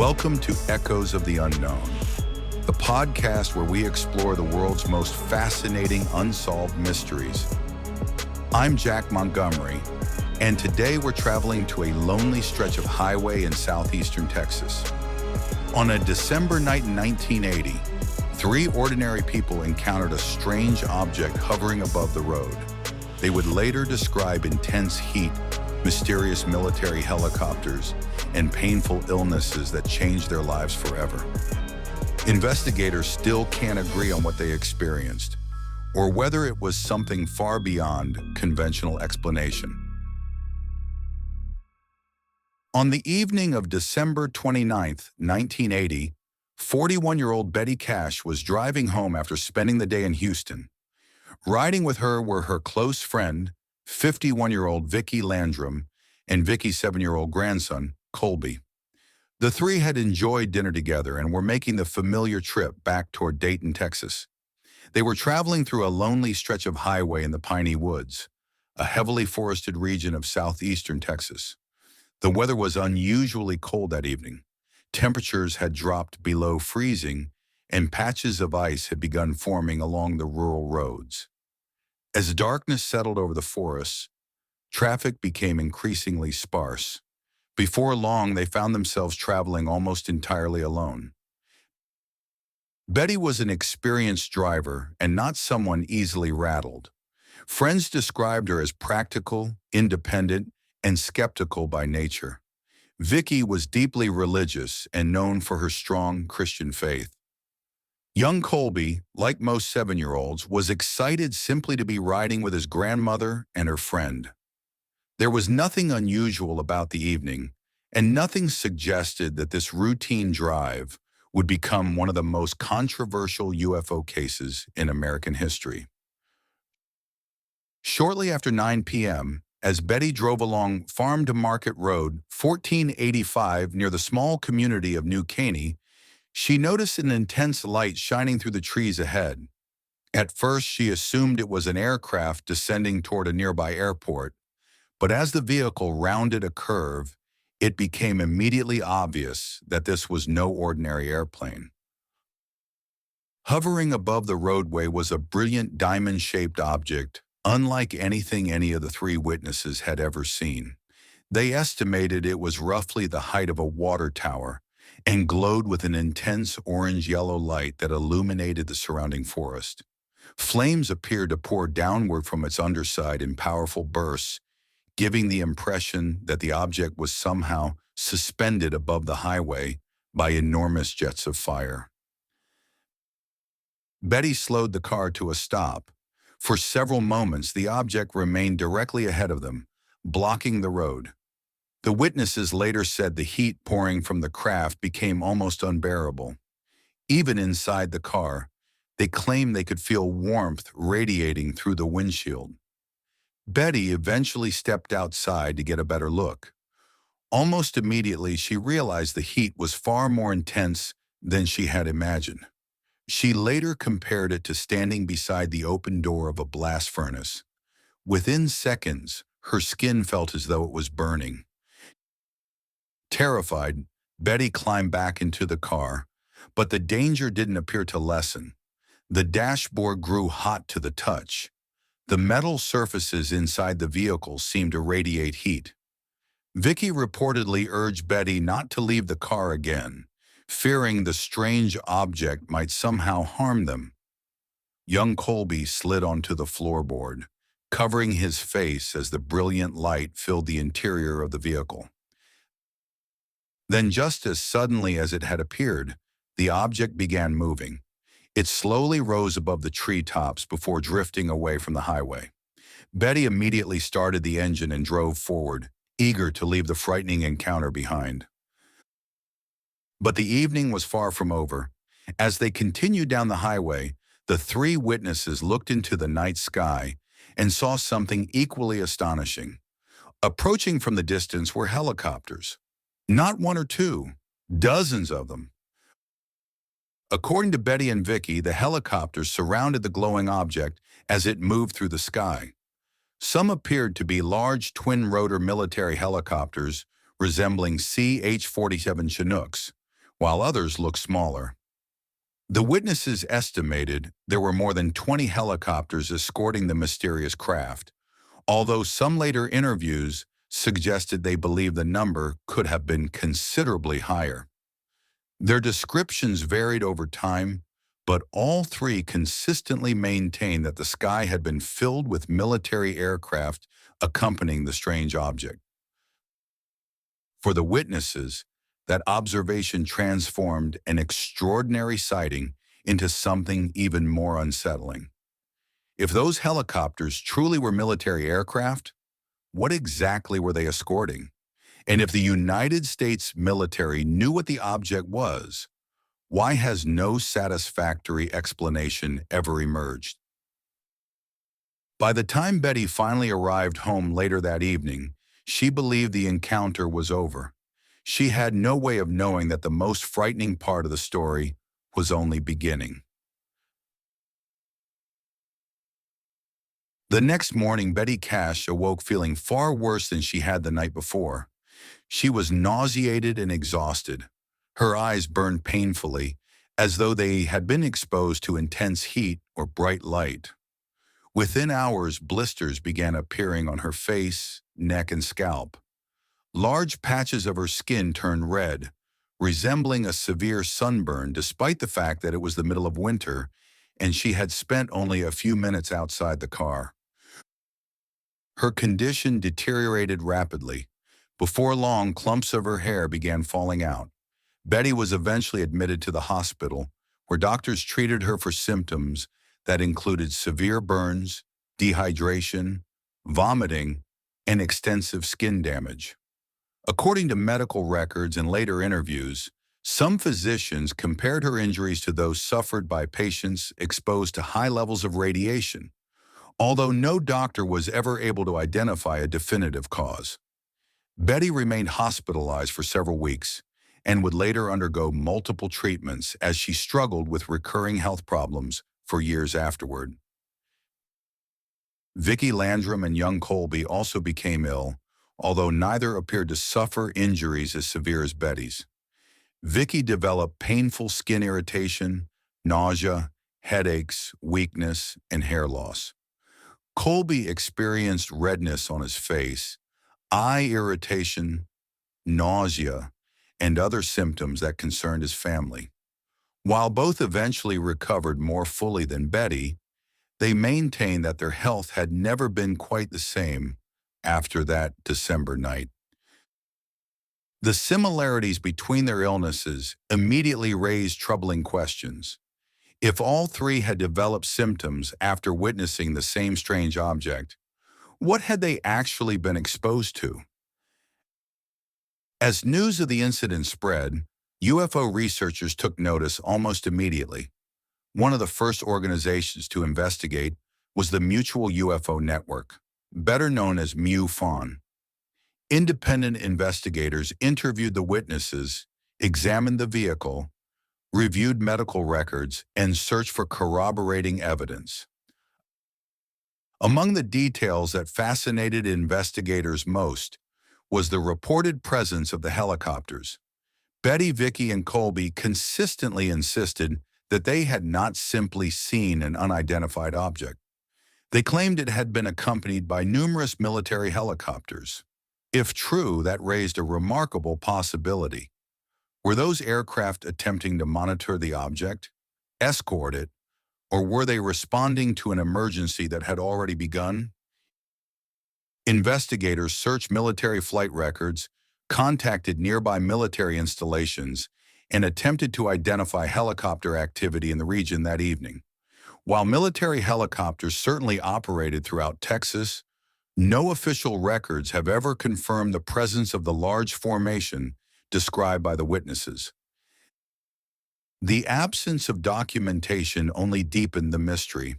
Welcome to Echoes of the Unknown, the podcast where we explore the world's most fascinating unsolved mysteries. I'm Jack Montgomery, and today we're traveling to a lonely stretch of highway in southeastern Texas. On a December night in 1980, three ordinary people encountered a strange object hovering above the road. They would later describe intense heat, mysterious military helicopters, and painful illnesses that changed their lives forever. Investigators still can't agree on what they experienced, or whether it was something far beyond conventional explanation. On the evening of December 29, 1980, 41-year-old Betty Cash was driving home after spending the day in Houston. Riding with her were her close friend, 51-year-old Vicki Landrum, and Vicki's 7-year-old grandson, Colby. The three had enjoyed dinner together and were making the familiar trip back toward Dayton, Texas. They were traveling through a lonely stretch of highway in the piney woods, a heavily forested region of southeastern Texas. The weather was unusually cold that evening. Temperatures had dropped below freezing, and patches of ice had begun forming along the rural roads. As darkness settled over the forests, traffic became increasingly sparse. Before long, they found themselves traveling almost entirely alone. Betty was an experienced driver and not someone easily rattled. Friends described her as practical, independent, and skeptical by nature. Vicki was deeply religious and known for her strong Christian faith. Young Colby, like most 7-year-olds, was excited simply to be riding with his grandmother and her friend. There was nothing unusual about the evening, and nothing suggested that this routine drive would become one of the most controversial UFO cases in American history. Shortly after 9 p.m., as Betty drove along Farm to Market Road, 1485, near the small community of New Caney, she noticed an intense light shining through the trees ahead. At first, she assumed it was an aircraft descending toward a nearby airport, but as the vehicle rounded a curve, it became immediately obvious that this was no ordinary airplane. Hovering above the roadway was a brilliant diamond-shaped object, unlike anything any of the three witnesses had ever seen. They estimated it was roughly the height of a water tower and glowed with an intense orange-yellow light that illuminated the surrounding forest. Flames appeared to pour downward from its underside in powerful bursts, giving the impression that the object was somehow suspended above the highway by enormous jets of fire. Betty slowed the car to a stop. For several moments, the object remained directly ahead of them, blocking the road. The witnesses later said the heat pouring from the craft became almost unbearable. Even inside the car, they claimed they could feel warmth radiating through the windshield. Betty eventually stepped outside to get a better look. Almost immediately, she realized the heat was far more intense than she had imagined. She later compared it to standing beside the open door of a blast furnace. Within seconds, her skin felt as though it was burning. Terrified, Betty climbed back into the car, but the danger didn't appear to lessen. The dashboard grew hot to the touch. The metal surfaces inside the vehicle seemed to radiate heat. Vicki reportedly urged Betty not to leave the car again, fearing the strange object might somehow harm them. Young Colby slid onto the floorboard, covering his face as the brilliant light filled the interior of the vehicle. Then, just as suddenly as it had appeared, the object began moving. It slowly rose above the treetops before drifting away from the highway. Betty immediately started the engine and drove forward, eager to leave the frightening encounter behind. But the evening was far from over. As they continued down the highway, the three witnesses looked into the night sky and saw something equally astonishing. Approaching from the distance were helicopters. Not one or two, dozens of them. According to Betty and Vicki, the helicopters surrounded the glowing object as it moved through the sky. Some appeared to be large twin-rotor military helicopters resembling CH-47 Chinooks, while others looked smaller. The witnesses estimated there were more than 20 helicopters escorting the mysterious craft, although some later interviews suggested they believed the number could have been considerably higher. Their descriptions varied over time, but all three consistently maintained that the sky had been filled with military aircraft accompanying the strange object. For the witnesses, that observation transformed an extraordinary sighting into something even more unsettling. If those helicopters truly were military aircraft, what exactly were they escorting? And if the United States military knew what the object was, why has no satisfactory explanation ever emerged? By the time Betty finally arrived home later that evening, she believed the encounter was over. She had no way of knowing that the most frightening part of the story was only beginning. The next morning, Betty Cash awoke feeling far worse than she had the night before. She was nauseated and exhausted. Her eyes burned painfully, as though they had been exposed to intense heat or bright light. Within hours, blisters began appearing on her face, neck, and scalp. Large patches of her skin turned red, resembling a severe sunburn despite the fact that it was the middle of winter and she had spent only a few minutes outside the car. Her condition deteriorated rapidly. Before long, clumps of her hair began falling out. Betty was eventually admitted to the hospital, where doctors treated her for symptoms that included severe burns, dehydration, vomiting, and extensive skin damage. According to medical records and later interviews, some physicians compared her injuries to those suffered by patients exposed to high levels of radiation, although no doctor was ever able to identify a definitive cause. Betty remained hospitalized for several weeks and would later undergo multiple treatments as she struggled with recurring health problems for years afterward. Vicky Landrum and young Colby also became ill, although neither appeared to suffer injuries as severe as Betty's. Vicky developed painful skin irritation, nausea, headaches, weakness, and hair loss. Colby experienced redness on his face, eye irritation, nausea, and other symptoms that concerned his family. While both eventually recovered more fully than Betty, they maintained that their health had never been quite the same after that December night. The similarities between their illnesses immediately raised troubling questions. If all three had developed symptoms after witnessing the same strange object, what had they actually been exposed to? As news of the incident spread, UFO researchers took notice almost immediately. One of the first organizations to investigate was the Mutual UFO Network, better known as MUFON. Independent investigators interviewed the witnesses, examined the vehicle, reviewed medical records, and searched for corroborating evidence. Among the details that fascinated investigators most was the reported presence of the helicopters. Betty, Vicky, and Colby consistently insisted that they had not simply seen an unidentified object. They claimed it had been accompanied by numerous military helicopters. If true, that raised a remarkable possibility. Were those aircraft attempting to monitor the object, escort it, or were they responding to an emergency that had already begun? Investigators searched military flight records, contacted nearby military installations, and attempted to identify helicopter activity in the region that evening. While military helicopters certainly operated throughout Texas, no official records have ever confirmed the presence of the large formation described by the witnesses. The absence of documentation only deepened the mystery.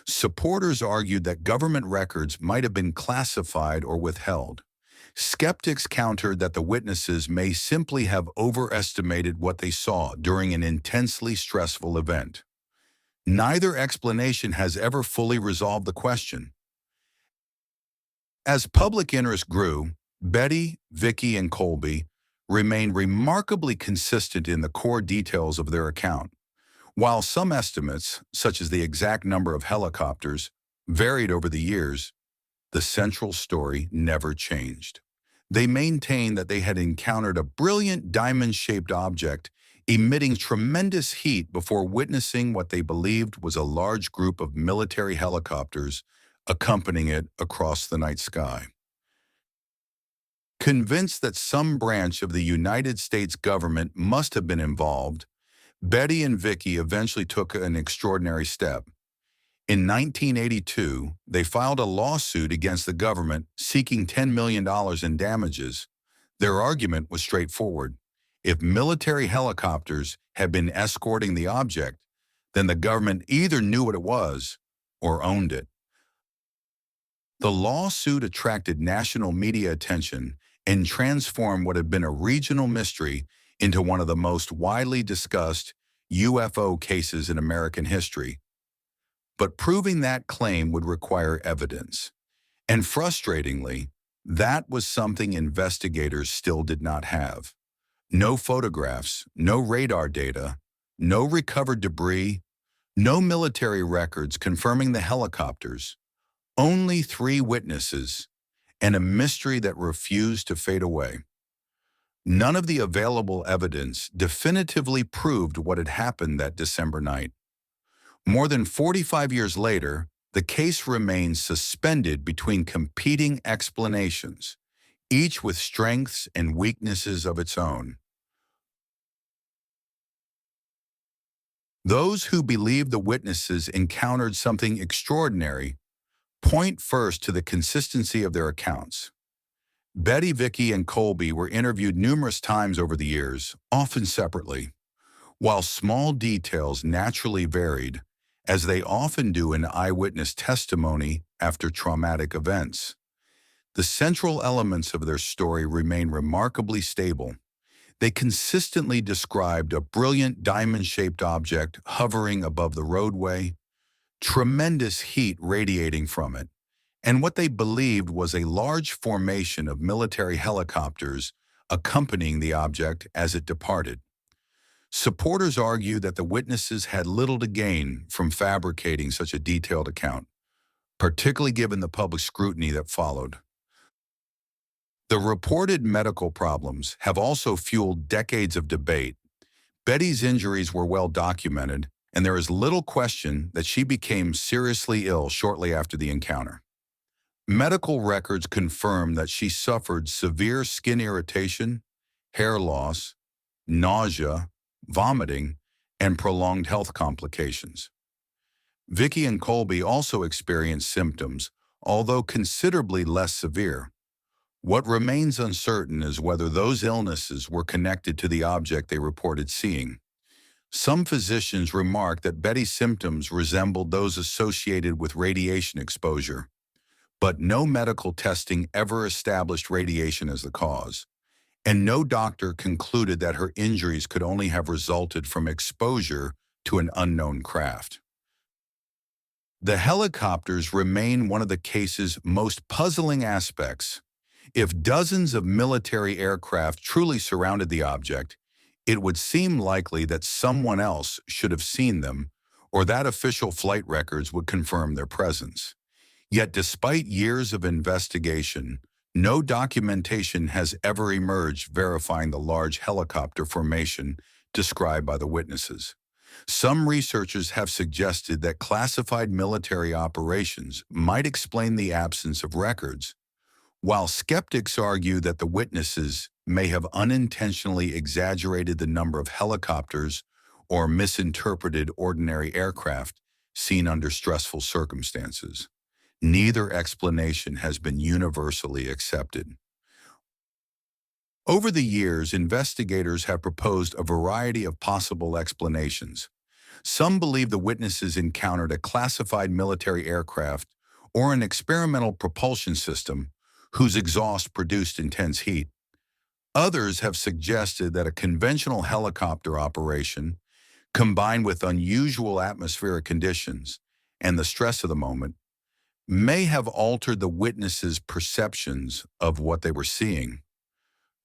Supporters argued that government records might have been classified or withheld. Skeptics countered that the witnesses may simply have overestimated what they saw during an intensely stressful event. Neither explanation has ever fully resolved the question. As public interest grew, Betty, Vicky, and Colby remained remarkably consistent in the core details of their account. While some estimates, such as the exact number of helicopters, varied over the years, the central story never changed. They maintained that they had encountered a brilliant diamond-shaped object emitting tremendous heat before witnessing what they believed was a large group of military helicopters accompanying it across the night sky. Convinced that some branch of the United States government must have been involved, Betty and Vicky eventually took an extraordinary step. In 1982, they filed a lawsuit against the government seeking $10 million in damages. Their argument was straightforward. If military helicopters had been escorting the object, then the government either knew what it was or owned it. The lawsuit attracted national media attention and transformed what had been a regional mystery into one of the most widely discussed UFO cases in American history. But proving that claim would require evidence. And frustratingly, that was something investigators still did not have. No photographs, no radar data, no recovered debris, no military records confirming the helicopters, only 3 witnesses, and a mystery that refused to fade away. None of the available evidence definitively proved what had happened that December night. More than 45 years later, the case remains suspended between competing explanations, each with strengths and weaknesses of its own. Those who believe the witnesses encountered something extraordinary point first to the consistency of their accounts. Betty, Vicky, and Colby were interviewed numerous times over the years, often separately. While small details naturally varied, as they often do in eyewitness testimony after traumatic events, the central elements of their story remain remarkably stable. They consistently described a brilliant diamond-shaped object hovering above the roadway, tremendous heat radiating from it, and what they believed was a large formation of military helicopters accompanying the object as it departed. Supporters argue that the witnesses had little to gain from fabricating such a detailed account, particularly given the public scrutiny that followed. The reported medical problems have also fueled decades of debate. Betty's injuries were well documented, and there is little question that she became seriously ill shortly after the encounter. Medical records confirm that she suffered severe skin irritation, hair loss, nausea, vomiting, and prolonged health complications. Vicky and Colby also experienced symptoms, although considerably less severe. What remains uncertain is whether those illnesses were connected to the object they reported seeing. Some physicians remarked that Betty's symptoms resembled those associated with radiation exposure, but no medical testing ever established radiation as the cause, and no doctor concluded that her injuries could only have resulted from exposure to an unknown craft. The helicopters remain one of the case's most puzzling aspects. If dozens of military aircraft truly surrounded the object, it would seem likely that someone else should have seen them, or that official flight records would confirm their presence. Yet despite years of investigation, no documentation has ever emerged verifying the large helicopter formation described by the witnesses. Some researchers have suggested that classified military operations might explain the absence of records, while skeptics argue that the witnesses may have unintentionally exaggerated the number of helicopters or misinterpreted ordinary aircraft seen under stressful circumstances. Neither explanation has been universally accepted. Over the years, investigators have proposed a variety of possible explanations. Some believe the witnesses encountered a classified military aircraft or an experimental propulsion system whose exhaust produced intense heat. Others have suggested that a conventional helicopter operation, combined with unusual atmospheric conditions and the stress of the moment, may have altered the witnesses' perceptions of what they were seeing.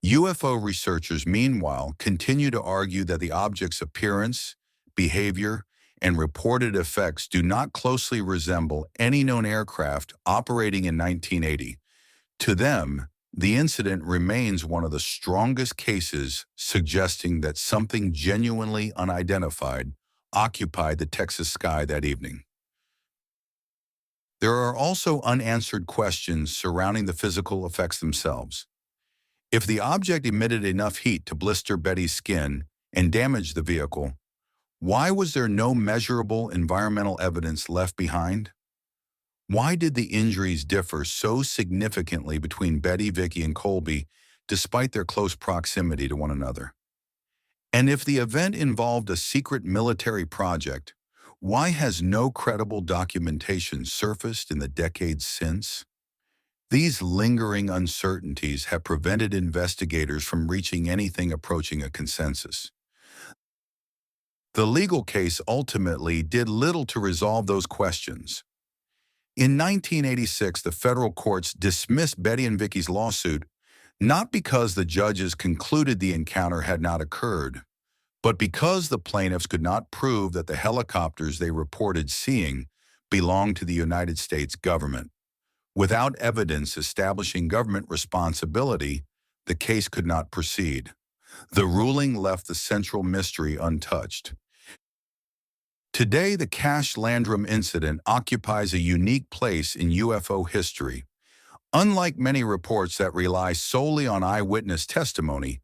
UFO researchers, meanwhile, continue to argue that the object's appearance, behavior, and reported effects do not closely resemble any known aircraft operating in 1980. To them, the incident remains one of the strongest cases suggesting that something genuinely unidentified occupied the Texas sky that evening. There are also unanswered questions surrounding the physical effects themselves. If the object emitted enough heat to blister Betty's skin and damage the vehicle, why was there no measurable environmental evidence left behind? Why did the injuries differ so significantly between Betty, Vicky, and Colby, despite their close proximity to one another? And if the event involved a secret military project, why has no credible documentation surfaced in the decades since? These lingering uncertainties have prevented investigators from reaching anything approaching a consensus. The legal case ultimately did little to resolve those questions. In 1986, the federal courts dismissed Betty and Vicky's lawsuit not because the judges concluded the encounter had not occurred, but because the plaintiffs could not prove that the helicopters they reported seeing belonged to the United States government. Without evidence establishing government responsibility, the case could not proceed. The ruling left the central mystery untouched. Today, the Landrum incident occupies a unique place in UFO history. Unlike many reports that rely solely on eyewitness testimony,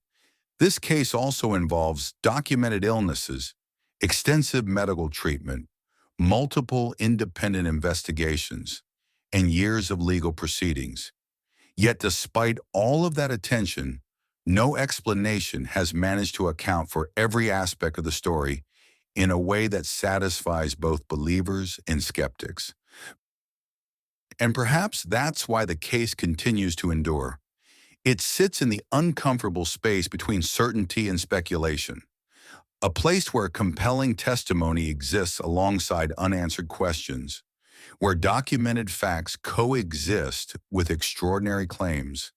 this case also involves documented illnesses, extensive medical treatment, multiple independent investigations, and years of legal proceedings. Yet despite all of that attention, no explanation has managed to account for every aspect of the story in a way that satisfies both believers and skeptics. And perhaps that's why the case continues to endure. It sits in the uncomfortable space between certainty and speculation, a place where compelling testimony exists alongside unanswered questions, where documented facts coexist with extraordinary claims,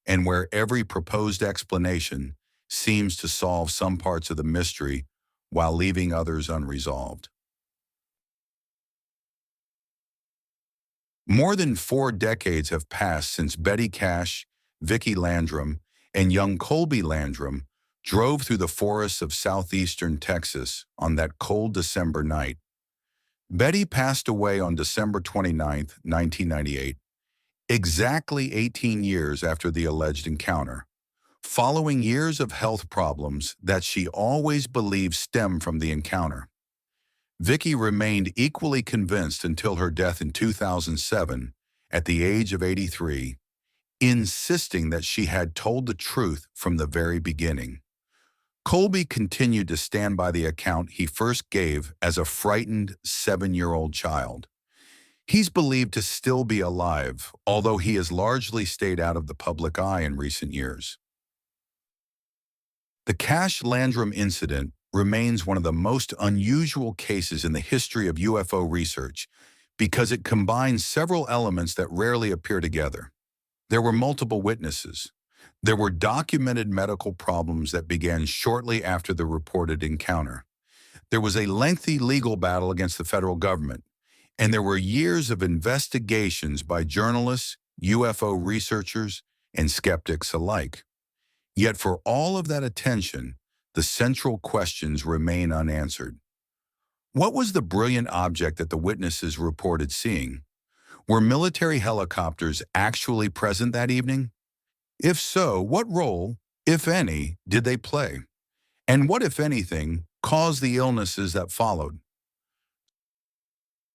and where every proposed explanation seems to solve some parts of the mystery while leaving others unresolved. More than 4 decades have passed since Betty Cash, Vicky Landrum, and young Colby Landrum drove through the forests of southeastern Texas on that cold December night. Betty passed away on December 29, 1998, exactly 18 years after the alleged encounter, following years of health problems that she always believed stemmed from the encounter. Vicky remained equally convinced until her death in 2007, at the age of 83, insisting that she had told the truth from the very beginning. Colby continued to stand by the account he first gave as a frightened 7-year-old child. He's believed to still be alive, although he has largely stayed out of the public eye in recent years. The Cash Landrum incident remains one of the most unusual cases in the history of UFO research because it combines several elements that rarely appear together. There were multiple witnesses. There were documented medical problems that began shortly after the reported encounter. There was a lengthy legal battle against the federal government, and there were years of investigations by journalists, UFO researchers, and skeptics alike. Yet for all of that attention, the central questions remain unanswered. What was the brilliant object that the witnesses reported seeing? Were military helicopters actually present that evening? If so, what role, if any, did they play? And what, if anything, caused the illnesses that followed?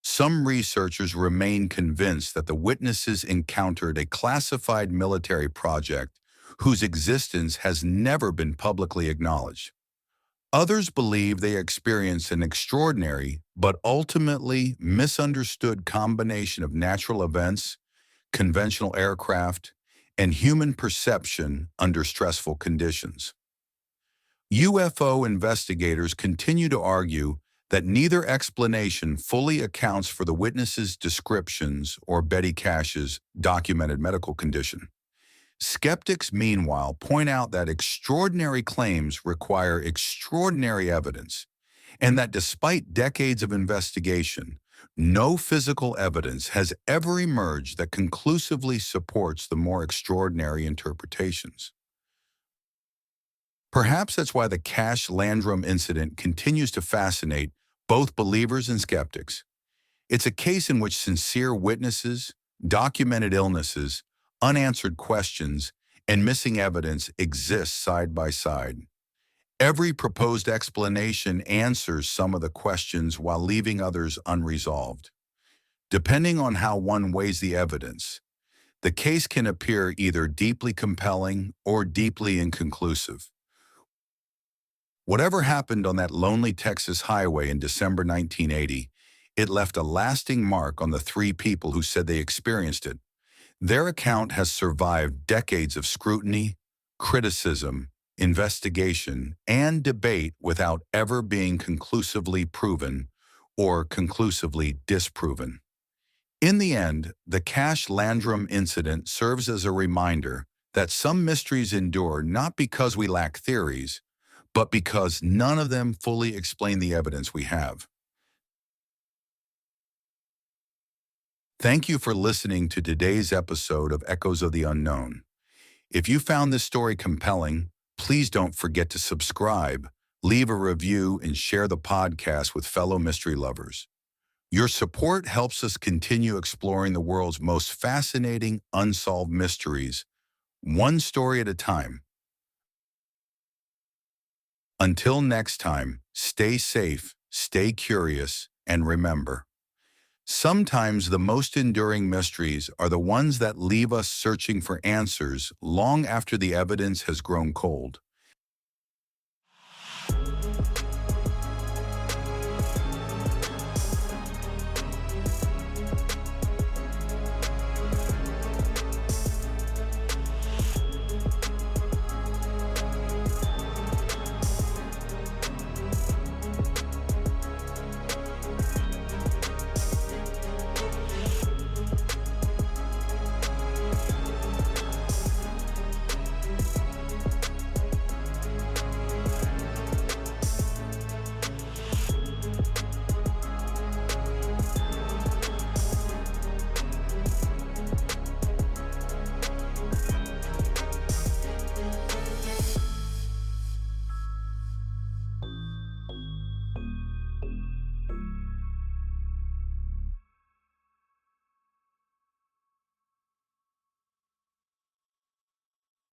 Some researchers remain convinced that the witnesses encountered a classified military project whose existence has never been publicly acknowledged. Others believe they experienced an extraordinary but ultimately misunderstood combination of natural events, conventional aircraft, and human perception under stressful conditions. UFO investigators continue to argue that neither explanation fully accounts for the witnesses' descriptions or Betty Cash's documented medical condition. Skeptics, meanwhile, point out that extraordinary claims require extraordinary evidence, and that despite decades of investigation, no physical evidence has ever emerged that conclusively supports the more extraordinary interpretations. Perhaps that's why the Cache Landrum incident continues to fascinate both believers and skeptics. It's a case in which sincere witnesses, documented illnesses, unanswered questions, and missing evidence exist side by side. Every proposed explanation answers some of the questions while leaving others unresolved. Depending on how one weighs the evidence, the case can appear either deeply compelling or deeply inconclusive. Whatever happened on that lonely Texas highway in December 1980, it left a lasting mark on the three people who said they experienced it. Their account has survived decades of scrutiny, criticism, investigation, and debate without ever being conclusively proven or conclusively disproven. In the end, the Cache Landrum incident serves as a reminder that some mysteries endure not because we lack theories, but because none of them fully explain the evidence we have. Thank you for listening to today's episode of Echoes of the Unknown. If you found this story compelling, please don't forget to subscribe, leave a review, and share the podcast with fellow mystery lovers. Your support helps us continue exploring the world's most fascinating unsolved mysteries, one story at a time. Until next time, stay safe, stay curious, and remember, sometimes the most enduring mysteries are the ones that leave us searching for answers long after the evidence has grown cold.